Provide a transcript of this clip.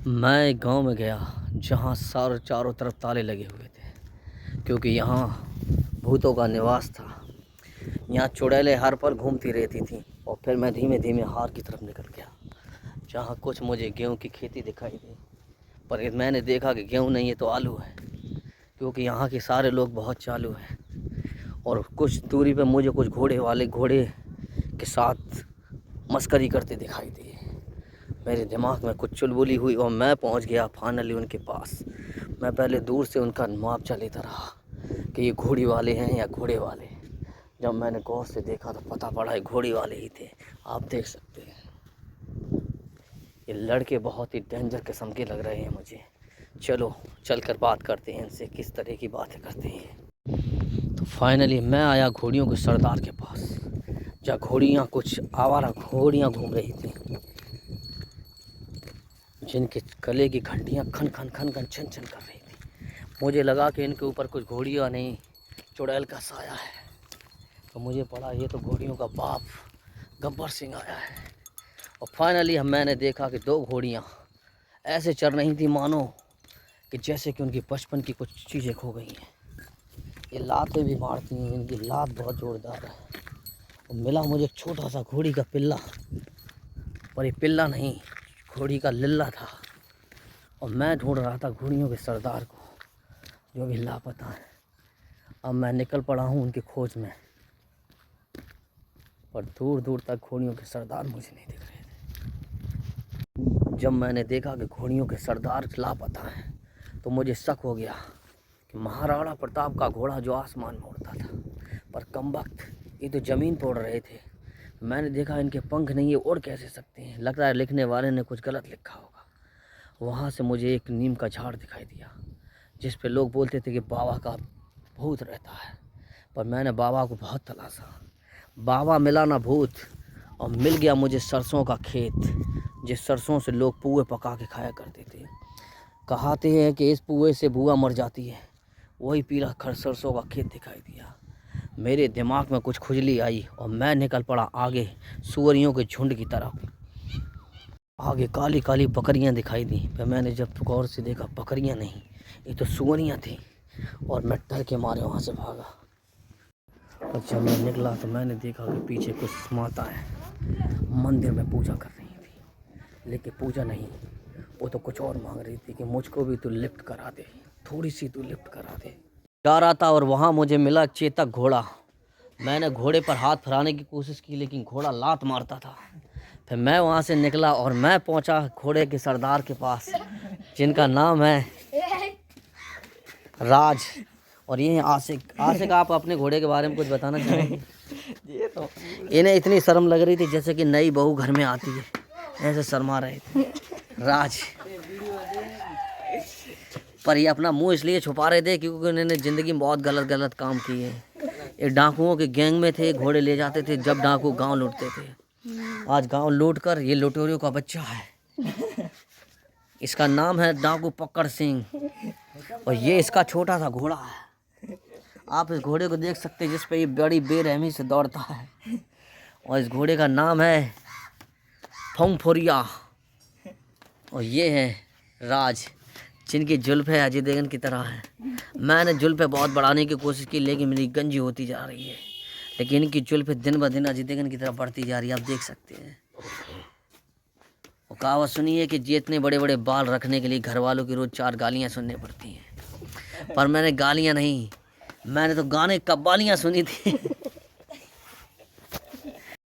मैं एक गांव में गया जहां सारे चारों तरफ ताले लगे हुए थे, क्योंकि यहाँ भूतों का निवास था। यहाँ चुड़ैलें हर पल घूमती रहती थीं। और फिर मैं धीमे धीमे हार की तरफ निकल गया, जहाँ कुछ मुझे गेहूं की खेती दिखाई दी। पर मैंने देखा कि गेहूं नहीं है तो आलू है, क्योंकि यहाँ के सारे लोग बहुत चालू हैं। और कुछ दूरी पे मुझे कुछ घोड़े के साथ मस्करी करते दिखाई दिए। मेरे दिमाग में कुछ चुलबुली हुई और मैं पहुंच गया फाइनली उनके पास। मैं पहले दूर से उनका मुआवजा लेता रहा कि ये घोड़ी वाले हैं या घोड़े वाले। जब मैंने गौर से देखा तो पता पड़ा ये घोड़ी वाले ही थे। आप देख सकते हैं ये लड़के बहुत ही डेंजर किस्म के लग रहे हैं मुझे। चलो चलकर बात करते हैं इनसे, किस तरह की बातें करते हैं। तो फाइनली मैं आया घोड़ियों के सरदार के पास, जहाँ घोड़ियाँ कुछ आवारा घोड़ियाँ घूम रही थी, जिनके गले की घंटियाँ खन खन खन खन छन छन कर रही थी। मुझे लगा कि इनके ऊपर कुछ घोड़ियाँ नहीं, चुड़ैल का साया है। तो मुझे पड़ा ये तो घोड़ियों का बाप गब्बर सिंह आया है। और फाइनली मैंने देखा कि दो घोड़ियाँ ऐसे चल रही थी मानो कि जैसे कि उनकी बचपन की कुछ चीज़ें खो गई हैं। ये लातें भी मारती हैं, इनकी लात बहुत ज़ोरदार है। और मिला मुझे एक छोटा सा घोड़ी का पिल्ला, पर ये पिल्ला नहीं, घोड़ी का लिल्ला था। और मैं ढूंढ रहा था घोड़ियों के सरदार को, जो भी लापता है। अब मैं निकल पड़ा हूँ उनकी खोज में, पर दूर दूर तक घोड़ियों के सरदार मुझे नहीं दिख रहे थे। जब मैंने देखा कि घोड़ियों के सरदार लापता हैं, तो मुझे शक हो गया कि महाराणा प्रताप का घोड़ा जो आसमान में उड़ता था, पर कमबख्त ये तो ज़मीन पर उड़ रहे थे। मैंने देखा इनके पंख नहीं है, उड़ कैसे सकते हैं। लगता है लिखने वाले ने कुछ गलत लिखा होगा। वहाँ से मुझे एक नीम का झाड़ दिखाई दिया, जिस पे लोग बोलते थे कि बाबा का भूत रहता है। पर मैंने बाबा को बहुत तलाशा, बाबा मिला ना भूत। और मिल गया मुझे सरसों का खेत, जिस सरसों से लोग पुए पका के खाया करते थे। कहाते हैं कि इस पुए से बुआ मर जाती है। वही पीला खर सरसों का खेत दिखाई दिया। मेरे दिमाग में कुछ खुजली आई और मैं निकल पड़ा आगे सुअरियों के झुंड की तरफ। आगे काली काली बकरियां दिखाई दी। फिर मैंने जब गौर से देखा, बकरियां नहीं, ये तो सुअरियां थी। और मैं डर के मारे वहाँ से भागा। और जब मैं निकला तो मैंने देखा कि पीछे कुछ माताएं मंदिर में पूजा कर रही थी। लेकिन पूजा नहीं, वो तो कुछ और मांग रही थी कि मुझको भी तू लिफ्ट करा दे, थोड़ी सी तू लिफ्ट करा दे। जा रहा था और वहाँ मुझे मिला चेतक घोड़ा। मैंने घोड़े पर हाथ फिराने की कोशिश की, लेकिन घोड़ा लात मारता था। फिर मैं वहाँ से निकला और मैं पहुँचा घोड़े के सरदार के पास, जिनका नाम है राज। और ये आशिक। आशिक, आप अपने घोड़े के बारे में कुछ बताना चाहेंगे? ये तो इन्हें इतनी शर्म लग रही थी जैसे कि नई बहू घर में आती है, ऐसे शर्मा रहे थे राज। पर ये अपना मुंह इसलिए छुपा रहे थे क्योंकि उन्होंने ज़िंदगी में बहुत गलत गलत काम किए। ये डाकुओं के गैंग में थे, घोड़े ले जाते थे जब डाकू गांव लूटते थे। आज गांव लूट कर ये लुटेरों का बच्चा है। इसका नाम है डाकू पकड़ सिंह, और ये इसका छोटा सा घोड़ा है। आप इस घोड़े को देख सकते हैं, जिस पे ये बड़ी बेरहमी से दौड़ता है। और इस घोड़े का नाम है फंगफोरिया। और ये है राज, जिनकी जुल्फ़ें अजय देवगन की तरह है। मैंने जुल्फ़ें बहुत बढ़ाने की कोशिश की, लेकिन मेरी गंजी होती जा रही है। लेकिन इनकी जुल्फ़ें दिन ब दिन अजय देवगन की तरफ बढ़ती जा रही है, आप देख सकते हैं। और कहावत सुनी है कि जितने बड़े बड़े बाल रखने के लिए घर वालों की रोज़ 4 गालियाँ सुननी पड़ती हैं। पर मैंने गालियाँ नहीं, मैंने तो गाने कव्वालियाँ सुनी थी।